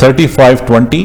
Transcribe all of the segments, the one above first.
3520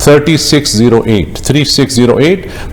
3608।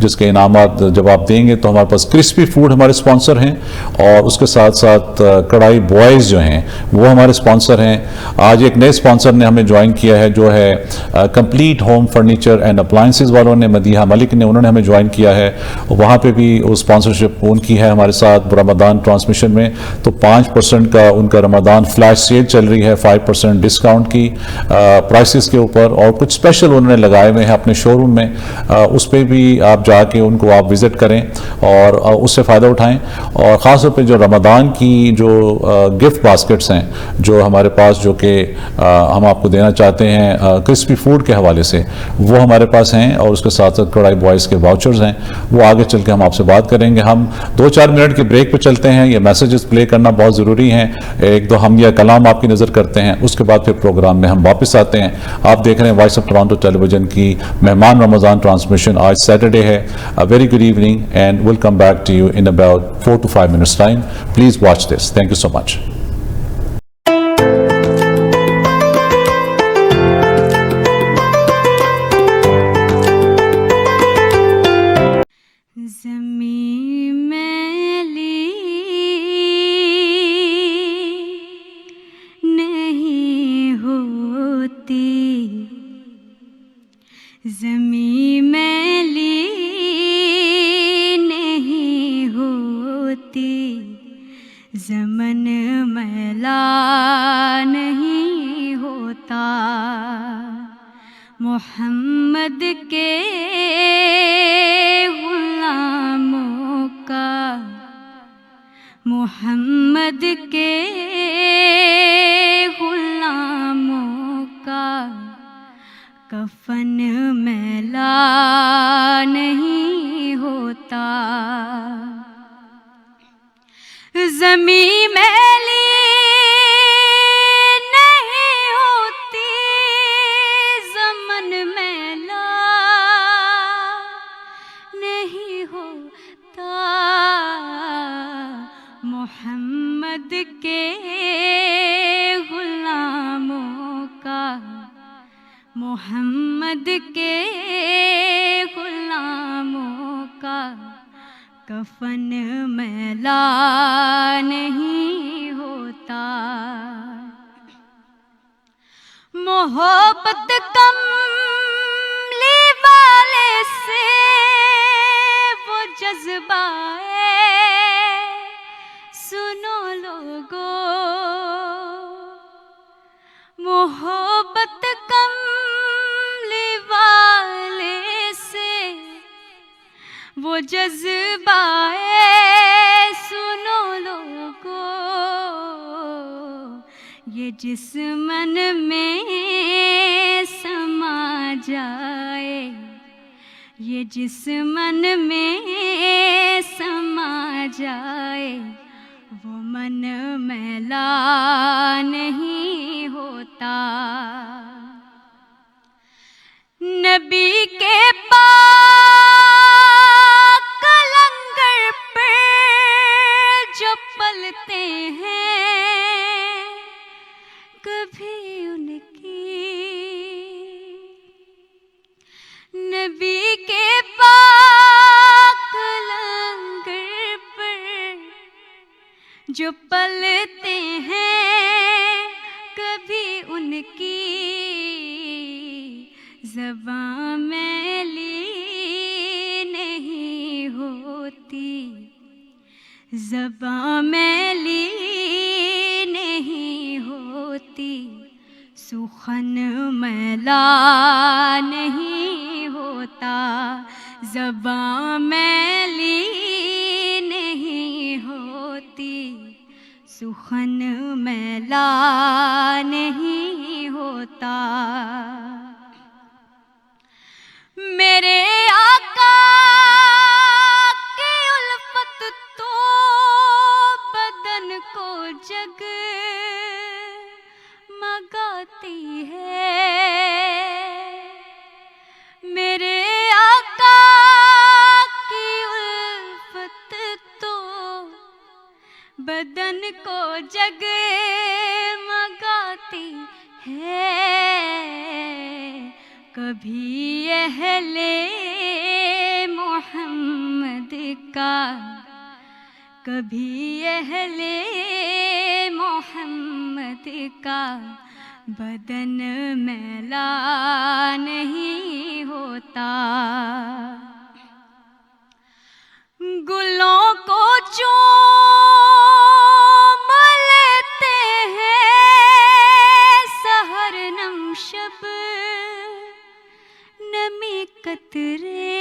جس کے انعامات جب آپ دیں گے تو ہمارے پاس کرسپی فوڈ ہمارے اسپانسر ہیں، اور اس کے ساتھ ساتھ کڑھائی بوائز جو ہیں وہ ہمارے اسپانسر ہیں۔ آج ایک نئے اسپانسر نے ہمیں جوائن کیا ہے جو ہے complete home furniture and appliances والوں نے، مدیحہ ملک نے، انہوں نے ہمیں جوائن کیا ہے، وہاں پہ بھی اسپانسرشپ ان کی ہے ہمارے ساتھ رمضان ٹرانسمیشن میں۔ تو 5% کا ان کا رمضان فلیش سیل چل رہی ہے، 5% ڈسکاؤنٹ کی پرائسز کے اوپر، اور کچھ اسپیشل انہوں نے لگائے ہوئے ہیں اپنے شو روم میں، اس پہ بھی آپ جا کے ان کو آپ وزٹ کریں اور اس سے فائدہ اٹھائیں۔ اور خاص طور پہ جو رمضان کی جو گفٹ باسکٹس ہیں جو ہمارے پاس، جو کہ ہم آپ کو دینا چاہتے ہیں کرسپی فوڈ کے حوالے سے، وہ ہمارے پاس ہیں، اور اس کے ساتھ ساتھ کڑھائی بوائز کے واؤچرز ہیں، وہ آگے چل کے ہم آپ سے بات کریں گے۔ ہم 2-4 منٹ کے بریک پہ چلتے ہیں، یہ میسیجز پلے کرنا بہت ضروری ہیں، ایک دو ہم یہ کلام آپ کی نظر کرتے ہیں، اس کے بعد پھر پروگرام میں ہم واپس آتے ہیں۔ آپ دیکھ رہے ہیں voice of Toronto tele vision کی مہمان رمضان ٹرانسمیشن، آج سیٹرڈے ہے۔ Very good evening and welcome back to you in about 4 to 5 minutes time. Please watch this. Thank you so much. زمین میلی نہیں ہوتی، زمن میلا نہیں ہوتا، محمد کے غلاموں کا، محمد کے غلاموں کا کفن میلا نہیں ہوتا، زمین میلی نہیں ہوتی، زمن میلا نہیں ہوتا، محمد کے غلاموں کا، محمد کے غلاموں کا کفن میلا نہیں ہوتا، محبت کملی والے سے وہ جذبہ ہے، سنو لوگو، محبت کملی والے سے وہ جذبہ ہے، سنو لوگو، یہ جس من میں سما جائے، یہ جس من میں سما جائے، وہ من میلا نہیں ہوتا، نبی کے پاک لنگر پر جو پلتے ہیں، کبھی ان کی، نبی کے پاک لنگر پر جو پلتے ہیں، کبھی ان کی زبان میلی نہیں ہوتی، زبان میلی نہیں ہوتی، سخن میلا نہیں ہوتا، زبان میلی نہیں ہوتی، سخن میلا نہیں ہوتا، میرے آقا کی الفت تو بدن کو جگ مگاتی ہے، میرے آقا کی الفت تو بدن کو جگ مگاتی ہے، کبھی اہل کا کبھی اہل محمد کا بدن میلا نہیں ہوتا. گلوں کو چوم لیتے ہیں سحر نم شب نمی قطرے.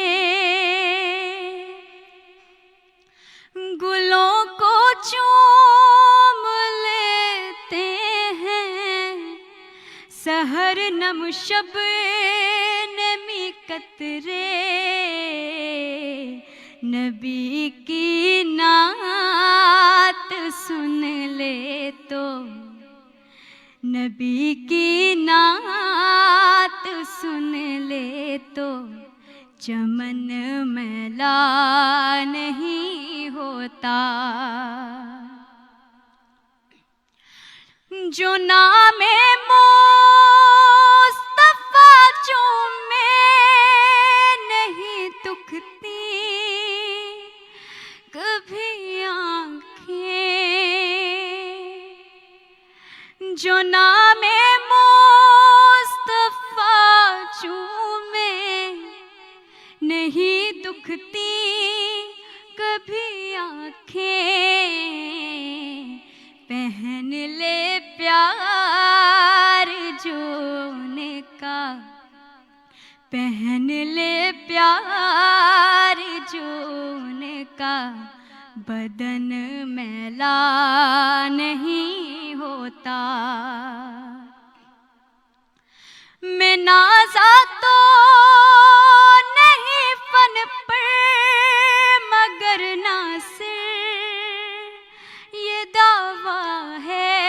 گلوں کو چوم لیتے ہیں سحر نم شب نمی قطرے. نبی کی نعت سن لے تو نبی کی نعت سن لے تو چمن میلا نہیں ہوتا. جو نام مصطفیٰ چومے نہیں دکھتی کبھی آنکھیں. جو نام مصطفیٰ چومے نہیں دکھتی کبھی آنکھیں. پہن لے پیار جو نے کا پہن لے پیار جو نے کا بدن میلا نہیں ہوتا. میں نازا تو نہیں فن پر مگر ناصر یہ دعویٰ ہے.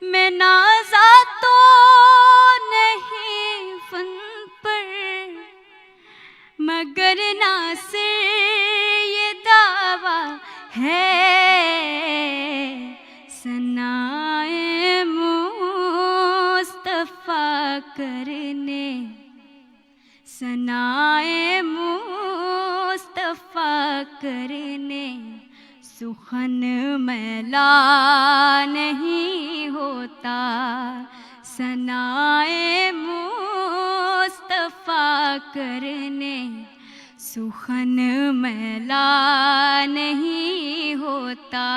میں نازا تو نہیں فن پر مگر ناصر یہ دعویٰ ہے. ثنائے مصطفیٰ کرنے ثنائے مصطفیٰ کرنے سخن میلا نہیں ہوتا. ثنائے مصطفیٰ کرنے سخن میلا نہیں ہوتا.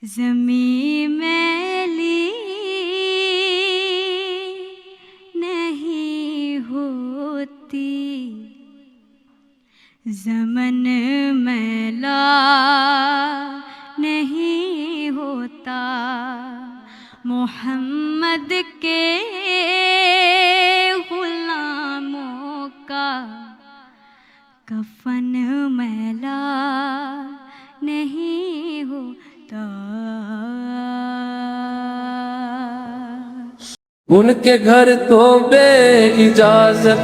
زمین میلی نہیں ہوتی زمن میلا نہیں ہوتا. محمد کے غلاموں کا کفن میلا نہیں ہوتا. ان کے گھر تو بے اجازت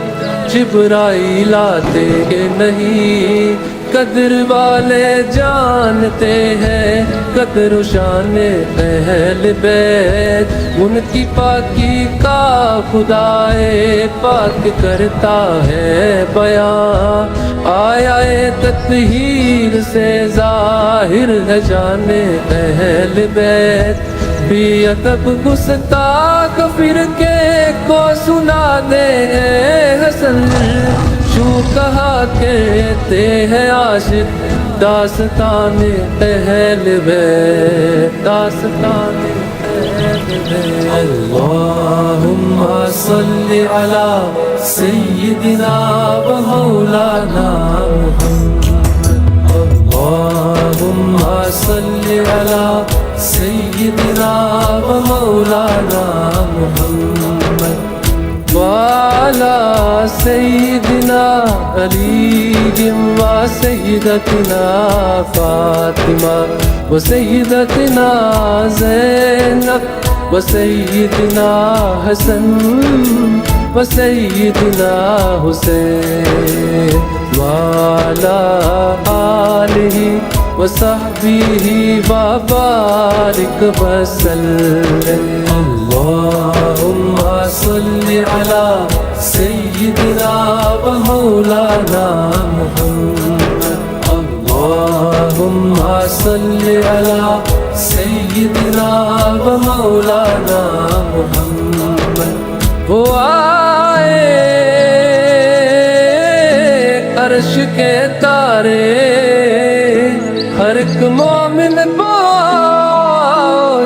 جبرائیل آتے کہ نہیں. قدر والے جانتے ہیں قدر و شان اہل بیت. ان کی پاکی کا خدائے پاک کرتا ہے بیان. آیا تطہیر سے ظاہر ہے جان اہل بیت. بھی ادب گستاخ فرقے کو سنا دے حسن. شو کہا کہتے ہیں عاشق داستان اہل بیت داستان اہل بیت. اللہم صلی علی سیدنا و مولانا محمد. اللہم صلی علی سیدنا و مولانا محمد. وعلى سيدنا علي وسيدتنا فاطمة وسيدتنا زينب وسيدنا حسن وسيدنا حسين وعلى آله وصحبه وبارك وسلم. اللهم صل علی سیدنا و مولانا محمد اللہم صل علی سیدنا و مولانا محمد وہ آئے عرش کے تارے ہر ایک مومن کو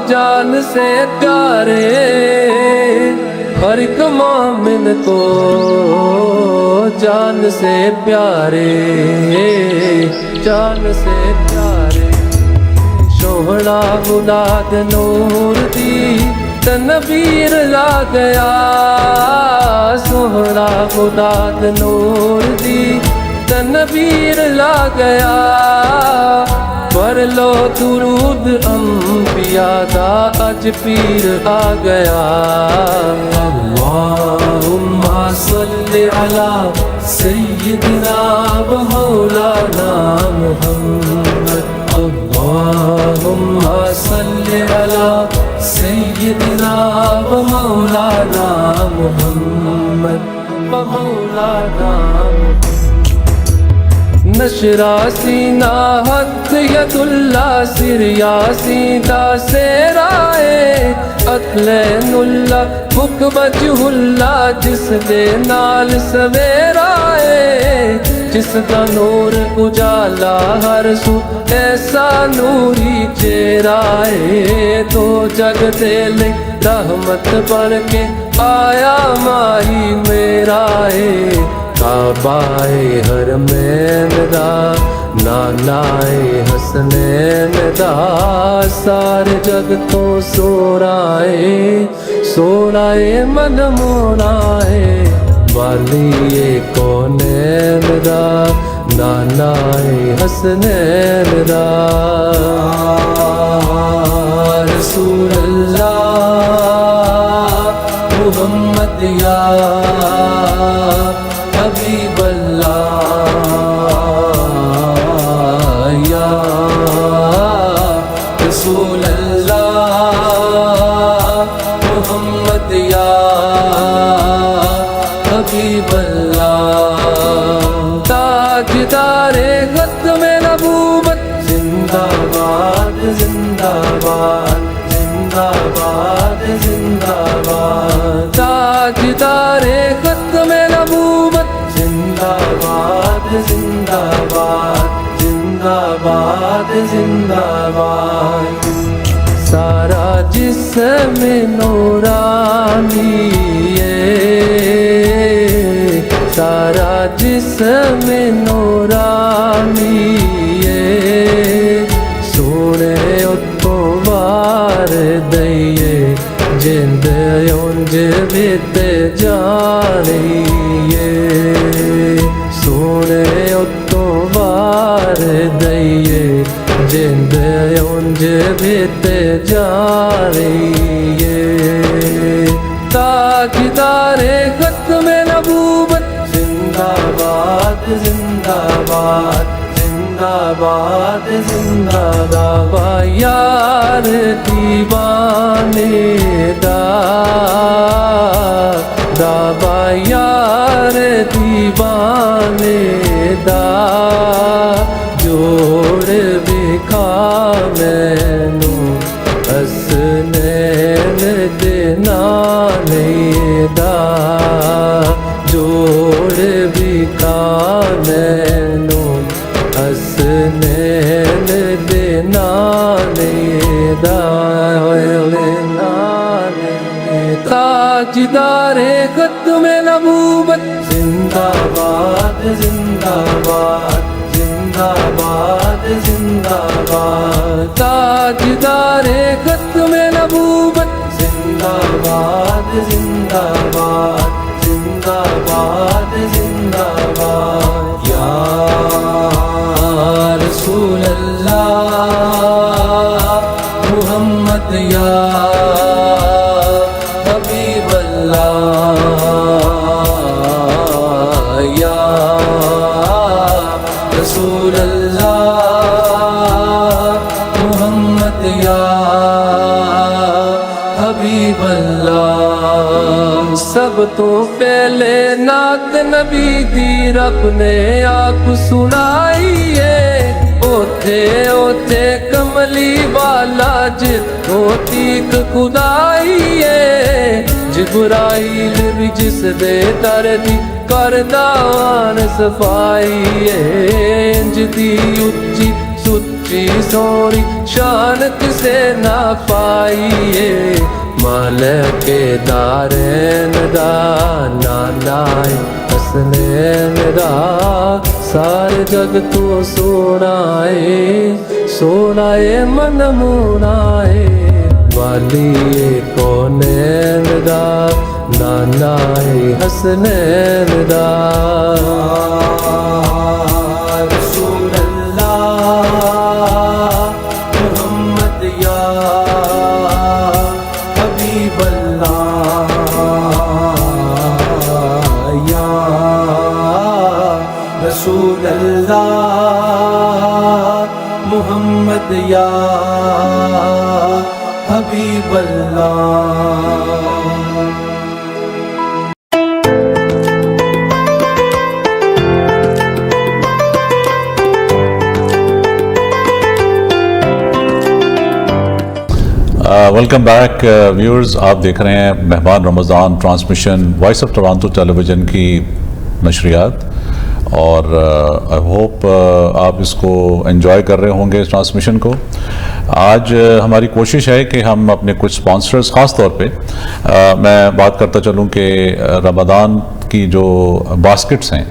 جان سے پیارے ہر ایک مومن کو جان سے پیارے جان سے پیارے شوہڑا گلاد نور دی تنویر لا گیا سوہڑا گلاد نور دی تنویر لا گیا پڑھ لو درود انبیاء دا اج پیر آ گیا اللہم صل علی سیدنا و مولانا محمد اللہم صل علی سیدنا و مولانا محمد و مولانا نشرا سینہ حق ید اللہ سر یاسیدہ سیرائے اقلین اللہ بک وجہ اللہ جس دے نال سویرائے جس دا نور اجالا ہر سو ایسا نوری چہرائے تو جگ دے لے رحمت بن کے آیا ماہی میرا کعبہ حرمین دا نانائے حسنین دا سارے جگ تو سورائے من مونائے والی کونین دا نانائے حسنین دا رسول اللہ محمد یا حبیب اللہ یا رسول اللہ محمد یا حبیب اللہ تاجدار ختم نبوت زندہ باد زندہ باد زندہ باد زندہ باد تاجدار ختم نبوت زندہ باد زندہ باد زندہ باد زندہ باد سارا جسم نورانی ہے سارا جسم نورانی ہے سونے اتوں بار دئیے جند اونج بت جانیے سونے اتوں بار دئیے جند اونج بت جانیے تاجدار ختم نبوت زندہ باد زندہ باد زندہ باد زندہ باد یار دیوانے دابا یار دیوانے دا جوڑ بکھا مینو حسنین دے نانے دا جوڑ بکھا مینو حسنین دے نانے دا تاجدار ختم نبوت زندہ باد زندہ باد زندہ باد زندہ باد تاجدار ختم نبوت زندہ باد زندہ باد زندہ باد زندہ باد یا رسول اللہ محمد یا حبیب اللہ یا رسول اللہ محمد یا حبیب اللہ سب تو پہلے نعت نبی دی رب نے آپ سنائی ہے اوتھے اوتھے کملی والا جتھوں تیک خدائی ہے جبرائیل بھی جس دے در دی کردان صفائی ہے انج دی اچھی سچی سونی شان کسے نہ پائی ہے مالک دارین دا نانا حسنین دا سارے جگ تو سونا ہے من مونا ہے والی کونین دا نانا حسنین دا رسول اللہ محمد یا حبیب اللہ یا رسول اللہ محمد یا حبیب اللہ ویلکم بیک ویورز، آپ دیکھ رہے ہیں مہمان رمضان transmission voice of Toronto tele vision کی نشریات، اور آئی ہوپ آپ اس کو انجوائے کر رہے ہوں گے اس ٹرانسمیشن کو۔ آج ہماری کوشش ہے کہ ہم اپنے کچھ سپانسرز، خاص طور پہ میں بات کرتا چلوں کہ رمضان کی جو باسکٹس ہیں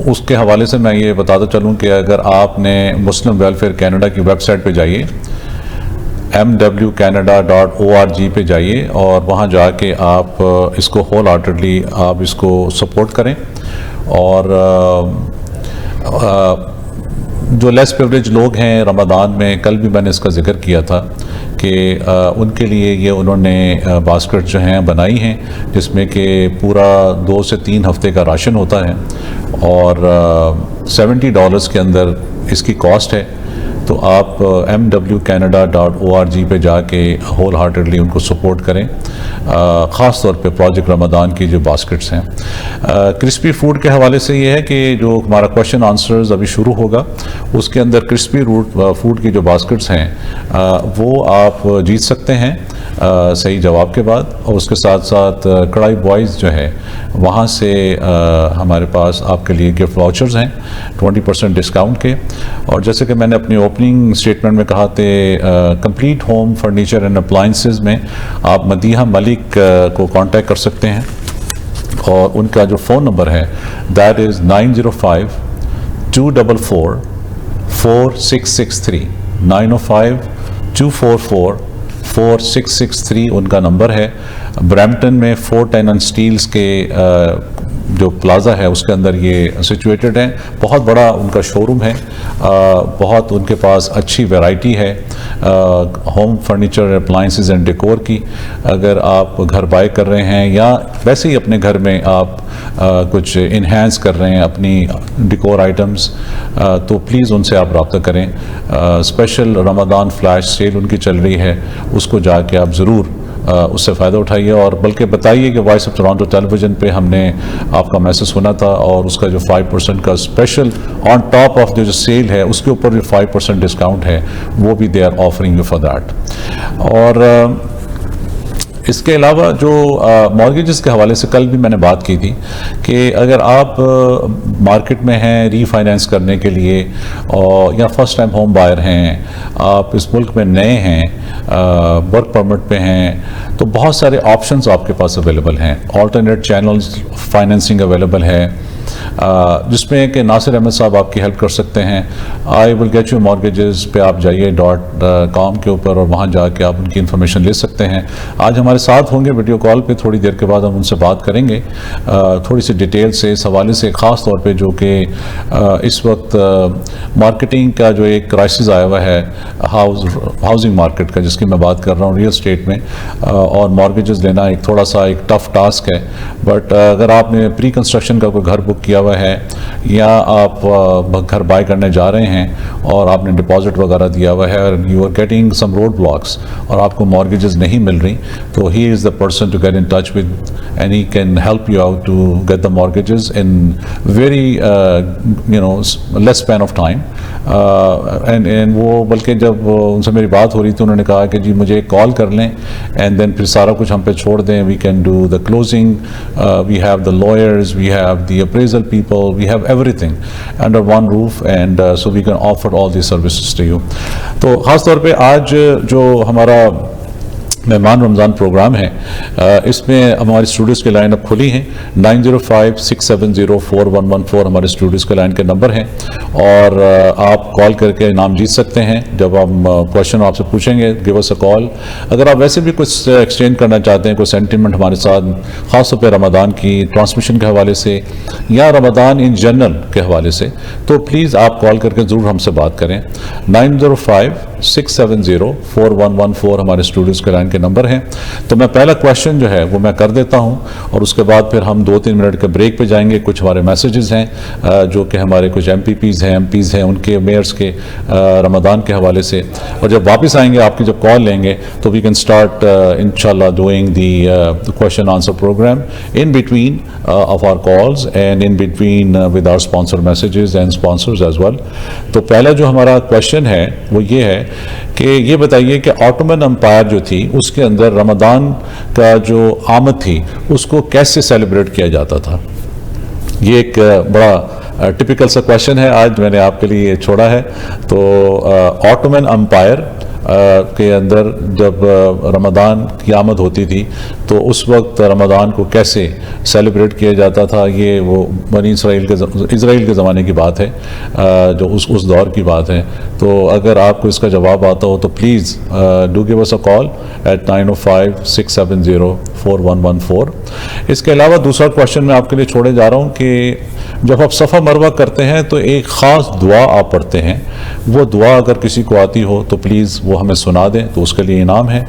اس کے حوالے سے میں یہ بتاتا چلوں کہ اگر آپ نے مسلم ویلفیئر کینیڈا کی ویب سائٹ پہ جائیے mwcanada.org پہ جائیے اور وہاں جا کے آپ اس کو ہول ہارٹڈلی آپ اس کو سپورٹ کریں، اور جو لیس پریویلیج لوگ ہیں رمضان میں، کل بھی میں نے اس کا ذکر کیا تھا کہ ان کے لیے یہ انہوں نے باسکٹ جو ہیں بنائی ہیں جس میں کہ پورا 2 سے 3 ہفتے کا راشن ہوتا ہے، اور $70 کے اندر اس کی کاسٹ ہے۔ تو آپ mwcanada.org پہ جا کے ہول ہارٹڈلی ان کو سپورٹ کریں، خاص طور پہ پروجیکٹ رمضان کی جو باسکٹس ہیں۔ کرسپی فوڈ کے حوالے سے یہ ہے کہ جو ہمارا کوشچن آنسرز ابھی شروع ہوگا اس کے اندر کرسپی فوڈ کی جو باسکٹس ہیں وہ آپ جیت سکتے ہیں صحیح جواب کے بعد، اور اس کے ساتھ ساتھ کڑائی بوائز جو ہے وہاں سے ہمارے پاس آپ کے لیے گفٹ واؤچرز ہیں 20% ڈسکاؤنٹ کے، اور جیسے کہ میں نے اپنی اوپننگ اسٹیٹمنٹ میں کہا تھے complete home furniture and appliances میں آپ مدیحہ ملک کو کانٹیکٹ کر سکتے ہیں، اور ان کا جو فون نمبر ہے دیٹ از 905-244-4663 905-244-4663 ان کا نمبر ہے۔ برمپٹن میں 410 اسٹیلز کے جو پلازا ہے اس کے اندر یہ سچویٹڈ ہیں، بہت بڑا ان کا شو روم ہے، بہت ان کے پاس اچھی ویرائٹی ہے home furniture appliances and decor کی۔ اگر آپ گھر بائی کر رہے ہیں یا ویسے ہی اپنے گھر میں آپ کچھ انہینس کر رہے ہیں اپنی ڈیکور آئٹمز، تو پلیز ان سے آپ رابطہ کریں۔ اسپیشل رمضان فلیش سیل ان کی چل رہی ہے، اس کو جا کے آپ ضرور اس سے فائدہ اٹھائیے، اور بلکہ بتائیے کہ وائس آف ٹورانٹو ٹیلی ویژن پہ ہم نے آپ کا میسج سنا تھا، اور اس کا جو 5% کا اسپیشل آن ٹاپ آف جو سیل ہے اس کے اوپر جو 5% ڈسکاؤنٹ ہے وہ بھی they are offering you for that. اور اس کے علاوہ جو مارگیجز کے حوالے سے کل بھی میں نے بات کی تھی کہ اگر آپ مارکیٹ میں ہیں ری فائنینس کرنے کے لیے، یا فرسٹ ٹائم ہوم بائر ہیں، آپ اس ملک میں نئے ہیں، ورک پرمٹ پہ ہیں، تو بہت سارے آپشنز آپ کے پاس اویلیبل ہیں، آلٹرنیٹ چینلز فائنینسنگ اویلیبل ہے، جس میں کہ ناصر احمد صاحب آپ کی ہیلپ کر سکتے ہیں۔ آئی ول گیٹ یو مارگیجز پہ آپ جائیے .com کے اوپر، اور وہاں جا کے آپ ان کی انفارمیشن لے سکتے ہیں۔ آج ہمارے ساتھ ہوں گے ویڈیو کال پہ، تھوڑی دیر کے بعد ہم ان سے بات کریں گے تھوڑی سی ڈیٹیل سے اس حوالے سے، خاص طور پہ جو کہ اس وقت مارکیٹنگ کا جو ایک کرائسس آیا ہوا ہے ہاؤسنگ مارکیٹ کا، جس کی میں بات کر رہا ہوں، ریئل اسٹیٹ میں، اور مارگیجز لینا ایک تھوڑا سا ایک ٹف ٹاسک ہے، بٹ اگر آپ نے پری کنسٹرکشن کا کوئی گھر بک کیا دیا ہوا ہے یا آپ گھر بائی کرنے جا رہے ہیں اور آپ نے ڈپازٹ وغیرہ دیا ہوا ہے اور you are getting some road blocks اور آپ کو مارگیجز نہیں مل رہی, تو he is the person to get in touch with and he can help you out to get the mortgages in very less span of time. And وہ بلکہ جب ان سے میری بات ہو رہی تھی انہوں نے کہا کہ جی مجھے کال کر لیں اینڈ دین پھر سارا کچھ ہم پہ چھوڑ دیں, we can do the closing, we have the lawyers, we have the appraisal people, we have everything under one roof and so we can offer all the services to you. تو خاص طور پہ آج جو ہمارا مہمان رمضان programme ہے اس میں ہماری اسٹوڈیوز کی لائن اب کھلی ہیں. 9056704114 ہمارے اسٹوڈیوز کے لائن کے نمبر ہیں اور آپ کال کر کے انعام جیت سکتے ہیں. جب ہم کوشچن آپ سے پوچھیں گے گیو اس اے کال. اگر آپ ویسے بھی کچھ ایکسچینج کرنا چاہتے ہیں, کوئی سینٹیمنٹ ہمارے ساتھ خاص طور پہ رمضان کی ٹرانسمیشن کے حوالے سے یا رمضان ان جنرل کے حوالے سے, تو پلیز آپ کال کر کے ضرور ہم سے بات کریں. 9056704114 ہمارے اسٹوڈیوز کے لائن کے نمبر ہیں. تو میں پہلا کویشچن جو ہے وہ میں کر دیتا ہوں اور اس کے بعد پھر ہم 2-3 منٹ کے بریک پہ جائیں گے. کچھ ہمارے میسیجز ہیں جو کہ ہمارے کچھ ایم پیز ہیں ان کے میئرس کے رمضان کے حوالے سے, اور جب واپس آئیں گے آپ کی جب کال لیں گے تو وی کین اسٹارٹ انشاءاللہ doing the question answer program in between of our calls and in between with our sponsor messages and sponsors as well. تو پہلا جو ہمارا کویشچن ہے وہ یہ ہے کہ یہ بتائیے کہ آٹومن امپائر جو تھی اس کے اندر رمضان کا جو آمد تھی اس کو کیسے سیلیبریٹ کیا جاتا تھا. یہ ایک بڑا ٹپیکل سا کویشچن ہے آج میں نے آپ کے لیے چھوڑا ہے. تو آٹومن امپائر کے اندر جب رمضان کی آمد ہوتی تھی تو اس وقت رمضان کو کیسے سیلیبریٹ کیا جاتا تھا, یہ وہ بنی اسرائیل کے زمانے کی بات ہے, جو اس دور کی بات ہے. تو اگر آپ کو اس کا جواب آتا ہو تو please do give us a call at 9056704114. اس کے علاوہ دوسرا کویشچن میں آپ کے لیے چھوڑے جا رہا ہوں کہ جب آپ صفا مروہ کرتے ہیں تو ایک خاص دعا آپ پڑھتے ہیں, وہ دعا اگر کسی کو آتی ہو تو پلیز وہ ہمیں سنا دیں تو اس کے لیے انعام ہے.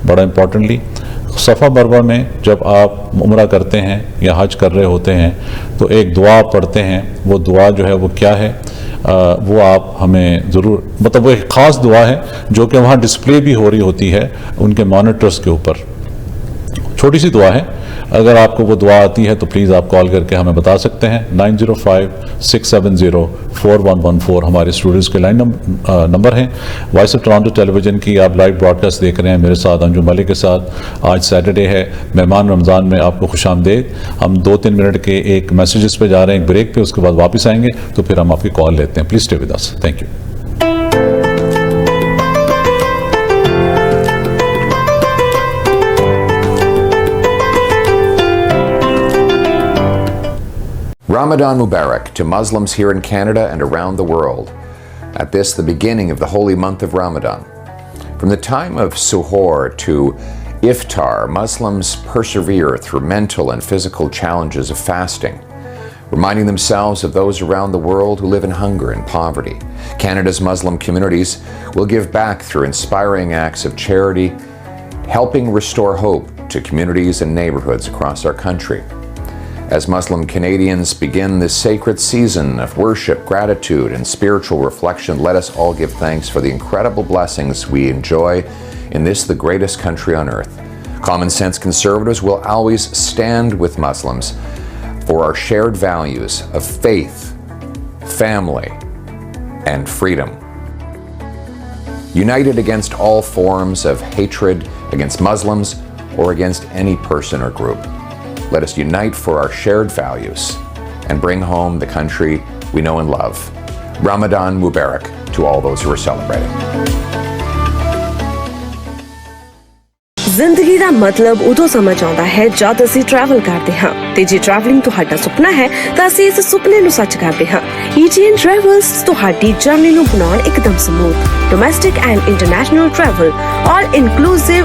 بڑا امپورٹنٹلی صفا مروہ میں جب آپ عمرہ کرتے ہیں یا حج کر رہے ہوتے ہیں تو ایک دعا پڑھتے ہیں, وہ دعا جو ہے وہ کیا ہے وہ آپ ہمیں ضرور, مطلب وہ ایک خاص دعا ہے جو کہ وہاں ڈسپلے بھی ہو رہی ہوتی ہے ان کے مانیٹرز کے اوپر. چھوٹی سی دعا ہے, اگر آپ کو وہ دعا آتی ہے تو پلیز آپ کال کر کے ہمیں بتا سکتے ہیں. 9056704114 ہمارے اسٹوڈیوز کے لائن نمبر ہیں. Voice of Toronto tele vision کی آپ لائیو براڈ کاسٹ دیکھ رہے ہیں میرے ساتھ انجم ملک کے ساتھ. آج سیٹرڈے ہے, مہمان رمضان میں آپ کو خوش آمدید. ہم 2-3 منٹ کے ایک میسیجز پہ جا رہے ہیں, ایک بریک پہ, اس کے بعد واپس آئیں گے تو پھر ہم آپ کی کال لیتے ہیں. Please stay with us. Thank you. Ramadan Mubarak to Muslims here in Canada and around the world. At this, the beginning of the holy month of Ramadan. From the time of Suhoor to Iftar, Muslims persevere through mental and physical challenges of fasting, reminding themselves of those around the world who live in hunger and poverty. Canada's Muslim communities will give back through inspiring acts of charity, helping restore hope to communities and neighborhoods across our country. As Muslim Canadians begin this sacred season of worship, gratitude, and spiritual reflection, let us all give thanks for the incredible blessings we enjoy in this, the greatest country on earth. Common sense conservatives will always stand with Muslims for our shared values of faith, family, and freedom. United against all forms of hatred against Muslims or against any person or group. Let us unite for our shared values and bring home the country we know and love. Ramadan Mubarak to all those who are celebrating. ਜ਼ਿੰਦਗੀ ਦਾ ਮਤਲਬ ਉਦੋਂ ਸਮਝ ਆਉਂਦਾ ਹੈ ਜਦ ਅਸੀਂ travel ਕਰਦੇ ਹਾਂ ਤੇ ਜੇ ਟਰੈਵਲਿੰਗ ਤੁਹਾਡਾ ਸੁਪਨਾ ਹੈ ਤਾਂ ਅਸੀਂ ਇਸ ਸੁਪਨੇ ਨੂੰ ਸੱਚ ਕਰਦੇ ਹਾਂ. ETN Travels ਤੁਹਾਡੀ ਜਰਨੀ ਨੂੰ ਬਣਾਉਣ ਇੱਕਦਮ smooth. Domestic and international travel, all inclusive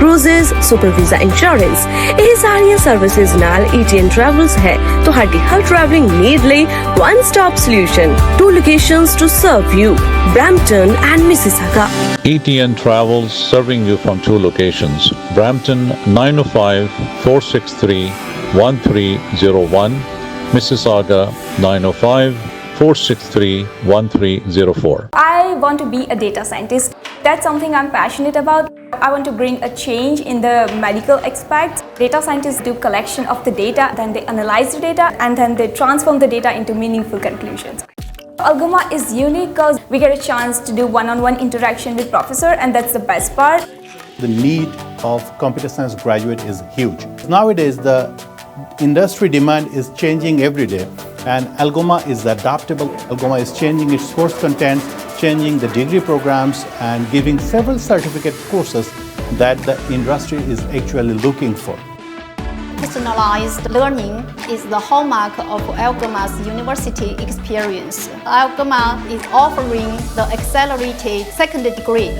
cruises, super visa insurance, ਇਹ ਸਾਰੀਆਂ ਸਰਵਿਸਿਜ਼ ਨਾਲ ETN Travels ਹੈ ਤੁਹਾਡੀ ਹਰ ਟਰੈਵਲਿੰਗ ਨੀਡ ਲਈ one stop solution. 2 locations to serve you, Brampton and Mississauga. ETN Travels serving you from 2 locations. Brampton 905-463-1301 Mississauga 905-463-1304. I want to be a data scientist. That's something I'm passionate about. I want to bring a change in the medical aspect. Data scientists do collection of the data, then they analyze the data, and then they transform the data into meaningful conclusions. Algoma is unique because we get a chance to do one-on-one interaction with professor, and that's the best part. The need of computer science graduate is huge. Nowadays, the industry demand is changing every day, and Algoma is adaptable. Algoma is changing its course content, changing the degree programs, and giving several certificate courses that the industry is actually looking for. Personalized learning is the hallmark of Algoma's university experience. Algoma is offering the accelerated second degree.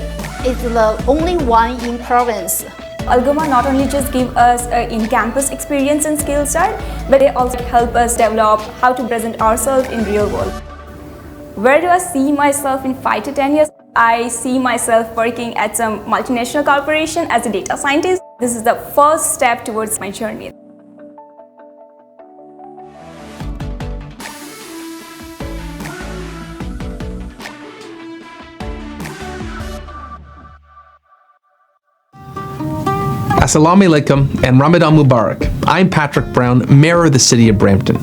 It's the only one in province. Algoma not only just give us in-campus experience and skill set, but they also help us develop how to present ourselves in real world. Where do I see myself in 5 to 10 years? I see myself working at some multinational corporation as a data scientist. This is the first step towards my journey. Assalamu alaikum and Ramadan Mubarak. I'm Patrick Brown, Mayor of the City of Brampton.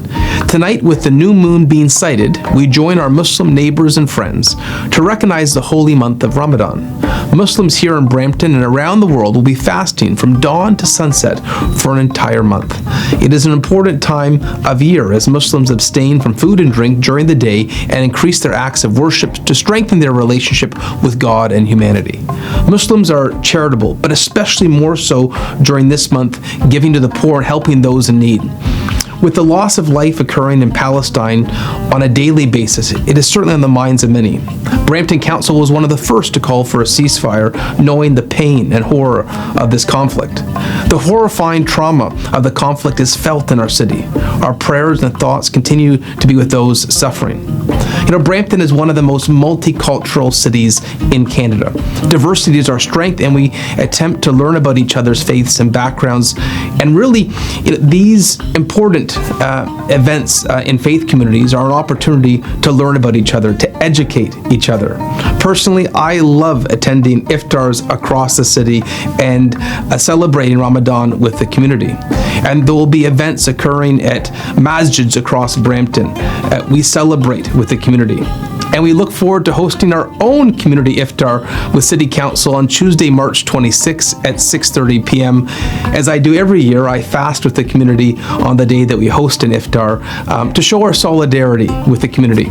Tonight, with the new moon being sighted, we join our Muslim neighbors and friends to recognize the holy month of Ramadan. Muslims here in Brampton and around the world will be fasting from dawn to sunset for an entire month. It is an important time of year as Muslims abstain from food and drink during the day and increase their acts of worship to strengthen their relationship with God and humanity. Muslims are charitable, but especially more so during this month, giving to the poor and helping those in need. With the loss of life occurring in Palestine on a daily basis, it is certainly on the minds of many. Brampton Council was one of the first to call for a ceasefire, knowing the pain and horror of this conflict. The horrifying trauma of the conflict is felt in our city. Our prayers and thoughts continue to be with those suffering. Brampton is one of the most multicultural cities in Canada. Diversity is our strength, and we attempt to learn about each other's faiths and backgrounds. And really, these important events in faith communities are an opportunity to learn about each other, to educate each other. Personally, I love attending iftars across the city and celebrating Ramadan with the community. And there will be events occurring at masjids across Brampton. We celebrate with the community. And we look forward to hosting our own community iftar with City Council on Tuesday, March 26 at 6:30 p.m. As I do every year, I fast with the community on the day that we host an iftar to show our solidarity with the community.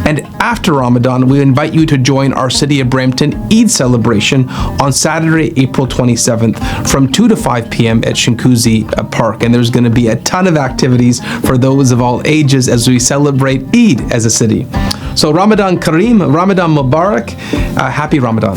And after Ramadan, we invite you to join our City of Brampton Eid celebration on Saturday, April 27th from 2 to 5 p.m. at Shinkuzi Park. And there's going to be a ton of activities for those of all ages as we celebrate Eid as a city. So Ramadan Kareem, Ramadan Mubarak, happy Ramadan.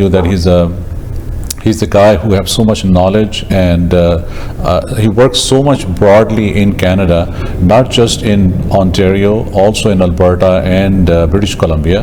you that he's the guy who has so much knowledge, and he works so much broadly in Canada, not just in Ontario, also in Alberta and British Columbia,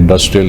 industrial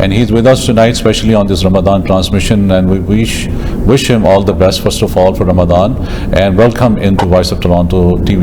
and he's with us tonight especially on this Ramadan transmission, and we wish him all the best first of all for Ramadan, and welcome into Voice of Toronto TV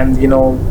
and you know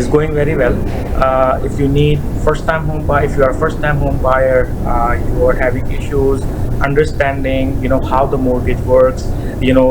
is going very well. If you need first time home buyer, if you are a first time home buyer, you are having issues understanding you know how the mortgage works, you know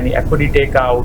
any equity take out,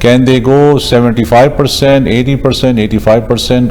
can they go 75%, 80%, 85%,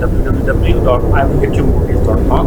www.iwillgetyoumortgage.com,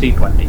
320।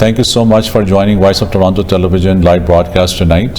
thank you so much for joining Voice of Toronto Television live broadcast tonight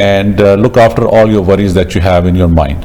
and look after all your worries that you have in your mind.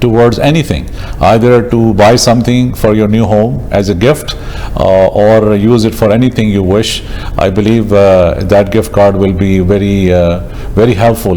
towards anything, either to buy something for your new home as a gift or use it for anything you wish. I believe that gift card will be very helpful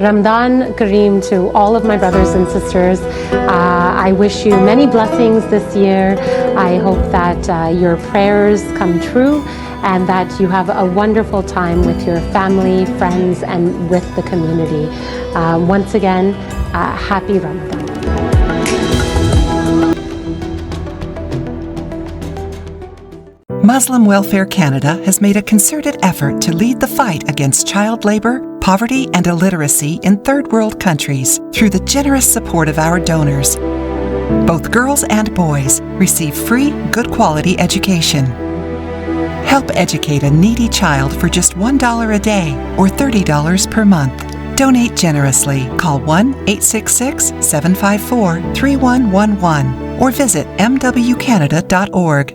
Ramadan Kareem to all of my brothers and sisters. I wish you many blessings this year. I hope that your prayers come true and that you have a wonderful time with your family, friends, and with the community. Once again, happy Ramadan. Muslim Welfare Canada has made a concerted effort to lead the fight against child labor, poverty, and illiteracy in third world countries through the generous support of our donors. Both girls and boys receive free, good quality education. Help educate a needy child for just $1 a day or $30 per month. Donate generously. Call 1-866-754-3111 or visit mwcanada.org.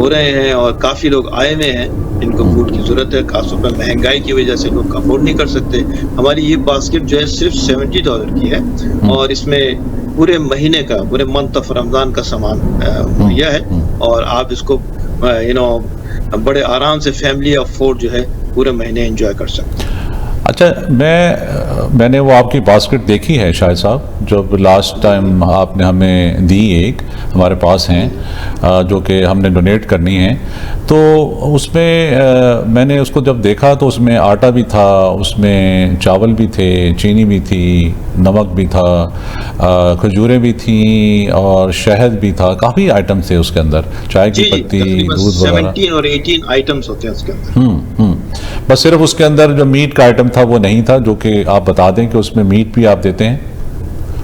ہو رہے ہیں اور کافی لوگ آئے ہوئے ہیں جن کو food کی ضرورت ہے، خاص طور پر مہنگائی کی وجہ سے لوگ افورڈ نہیں کر سکتے. ہماری یہ باسکٹ جو ہے صرف $70 کی ہے اور اس میں پورے مہینے کا، پورے منتھ آف رمضان کا سامان مہیا ہے اور آپ اس کو بڑے آرام سے فیملی آف 4 جو ہے پورے مہینے انجوائے کر سکتے ہیں. اچھا، میں نے وہ آپ کی باسکٹ دیکھی ہے شاہد صاحب، جو لاسٹ ٹائم آپ نے ہمیں دی، ایک ہمارے پاس ہیں جو کہ ہم نے ڈونیٹ کرنی ہے. تو اس میں نے اس کو جب دیکھا تو اس میں آٹا بھی تھا، اس میں چاول بھی تھے، چینی بھی تھی، نمک بھی تھا، کھجوریں بھی تھیں اور شہد بھی تھا. کافی آئٹم تھے اس کے اندر، چائے کی پتی، دودھ وغیرہ. 17 اور 18 آئٹمس ہوتے ہیں اس کے اندر. بس صرف اس کے اندر جو میٹ کا آئٹم تھا وہ نہیں تھا، جو کہ آپ بتا دیں کہ اس میں میٹ بھی آپ دیتے ہیں.